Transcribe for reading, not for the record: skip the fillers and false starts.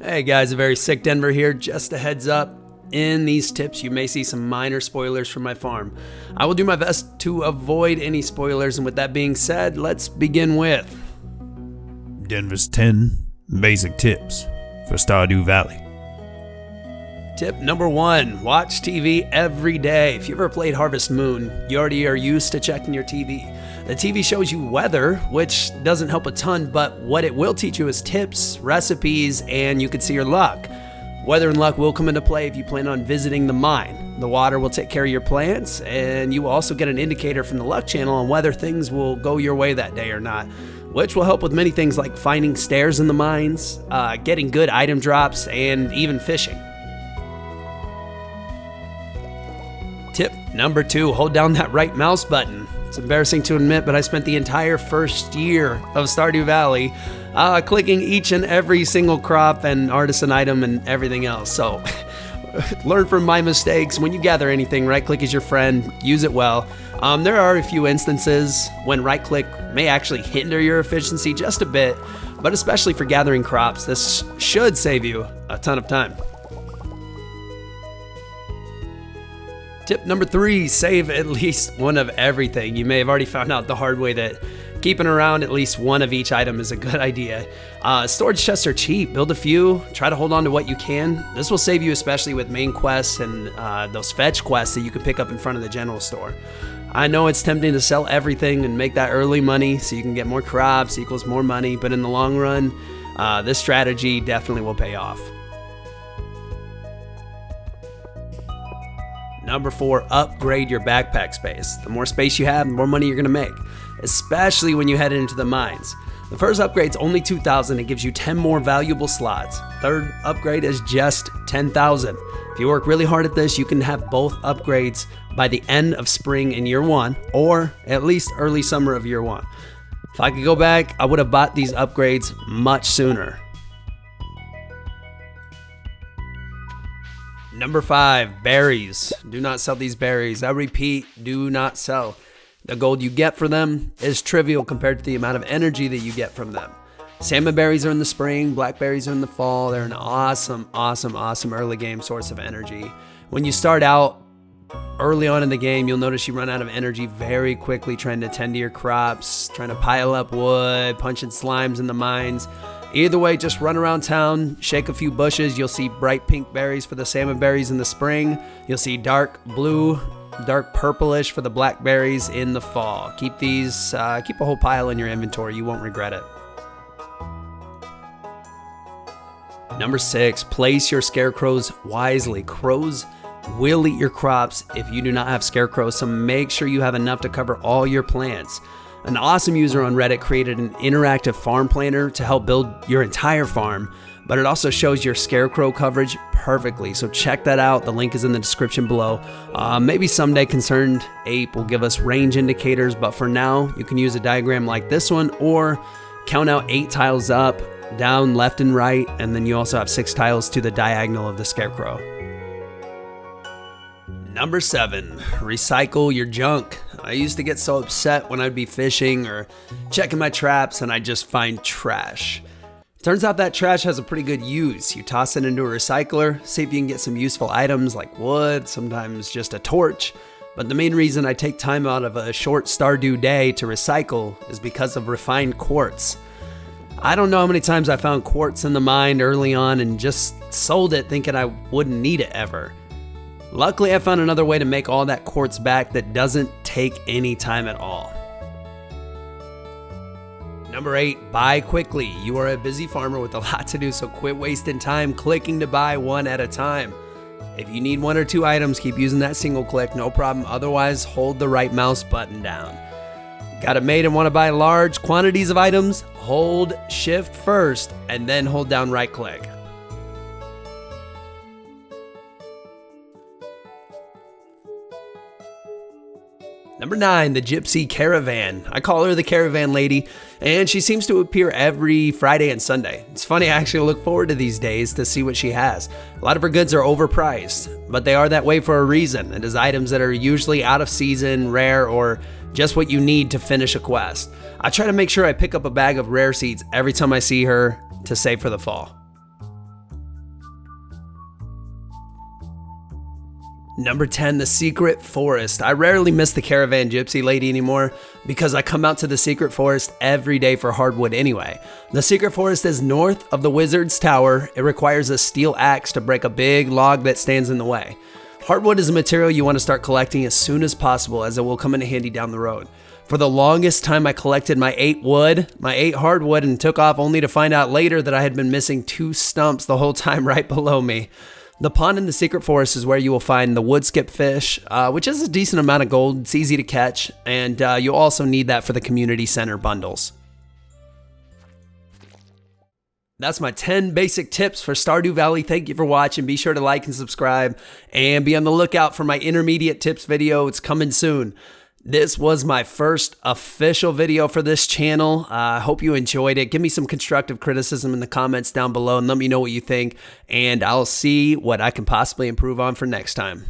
Hey guys, a very sick Denver here. Just a heads up, in these tips you may see some minor spoilers from my farm. I will do my best to avoid any spoilers, and with that being said, let's begin with Denver's 10 basic tips for Stardew Valley. Tip number 1, watch TV every day. If you ever played Harvest Moon, you already are used to checking your TV. The TV shows you weather, which doesn't help a ton, but what it will teach you is tips, recipes, and you can see your luck. Weather and luck will come into play if you plan on visiting the mine. The water will take care of your plants, and you will also get an indicator from the luck channel on whether things will go your way that day or not, which will help with many things like finding stairs in the mines, getting good item drops, and even fishing. Tip number 2, hold down that right mouse button. It's embarrassing to admit, but I spent the entire first year of Stardew Valley clicking each and every single crop and artisan item and everything else. So learn from my mistakes. When you gather anything, right click is your friend, use it well. There are a few instances when right click may actually hinder your efficiency just a bit, but especially for gathering crops, this should save you a ton of time. Tip number 3, save at least one of everything. You may have already found out the hard way that keeping around at least one of each item is a good idea. Storage chests are cheap. Build a few. Try to hold on to what you can. This will save you especially with main quests and those fetch quests that you can pick up in front of the general store. I know it's tempting to sell everything and make that early money so you can get more crops equals more money, but in the long run, this strategy definitely will pay off. Number 4, upgrade your backpack space. The more space you have, the more money you're gonna make, especially when you head into the mines. The first upgrade's only 2,000, it gives you 10 more valuable slots. Third upgrade is just 10,000. If you work really hard at this, you can have both upgrades by the end of spring in year 1, or at least early summer of year 1. If I could go back, I would have bought these upgrades much sooner. Number 5, berries. Do not sell these berries. I repeat, do not sell. The gold you get for them is trivial compared to the amount of energy that you get from them. Salmon berries are in the spring, blackberries are in the fall. They're an awesome early game source of energy. When you start out early on in the game, you'll notice you run out of energy very quickly trying to tend to your crops, trying to pile up wood, punching slimes in the mines. Either way, just run around town, shake a few bushes. You'll see bright pink berries for the salmon berries in the spring. You'll see dark blue, dark purplish for the blackberries in the fall. Keep these, keep a whole pile in your inventory. You won't regret it. Number 6, place your scarecrows wisely. Crows will eat your crops if you do not have scarecrows, so make sure you have enough to cover all your plants. An awesome user on Reddit created an interactive farm planner to help build your entire farm, but it also shows your scarecrow coverage perfectly. So check that out. The link is in the description below. Maybe someday Concerned Ape will give us range indicators, but for now, you can use a diagram like this one or count out 8 tiles up, down, left, and right, and then you also have 6 tiles to the diagonal of the scarecrow. Number 7, recycle your junk. I used to get so upset when I'd be fishing or checking my traps and I'd just find trash. Turns out that trash has a pretty good use. You toss it into a recycler, see if you can get some useful items like wood, sometimes just a torch. But the main reason I take time out of a short Stardew day to recycle is because of refined quartz. I don't know how many times I found quartz in the mine early on and just sold it thinking I wouldn't need it ever. Luckily, I found another way to make all that quartz back that doesn't take any time at all. Number 8, buy quickly. You are a busy farmer with a lot to do, so quit wasting time clicking to buy one at a time. If you need 1 or 2 items, keep using that single click, no problem. Otherwise, hold the right mouse button down. Got it made and want to buy large quantities of items? Hold shift first and then hold down right click. Number 9, the Gypsy Caravan. I call her the Caravan Lady, and she seems to appear every Friday and Sunday. It's funny, I actually look forward to these days to see what she has. A lot of her goods are overpriced, but they are that way for a reason. It is items that are usually out of season, rare, or just what you need to finish a quest. I try to make sure I pick up a bag of rare seeds every time I see her to save for the fall. Number 10, the secret forest. I rarely miss the caravan gypsy lady anymore because I come out to the secret forest every day for hardwood anyway. The secret forest is north of the wizard's tower. It requires a steel axe to break a big log that stands in the way. Hardwood is a material you want to start collecting as soon as possible as it will come in handy down the road. For the longest time I collected my 8 hardwood, and took off only to find out later that I had been missing 2 stumps the whole time right below me. The pond in the secret forest is where you will find the wood skip fish, which is a decent amount of gold. It's easy to catch, and you'll also need that for the community center bundles. That's my 10 basic tips for Stardew Valley. Thank you for watching. Be sure to like and subscribe, and be on the lookout for my intermediate tips video. It's coming soon. This was my first official video for this channel. I hope you enjoyed it. Give me some constructive criticism in the comments down below and let me know what you think. And I'll see what I can possibly improve on for next time.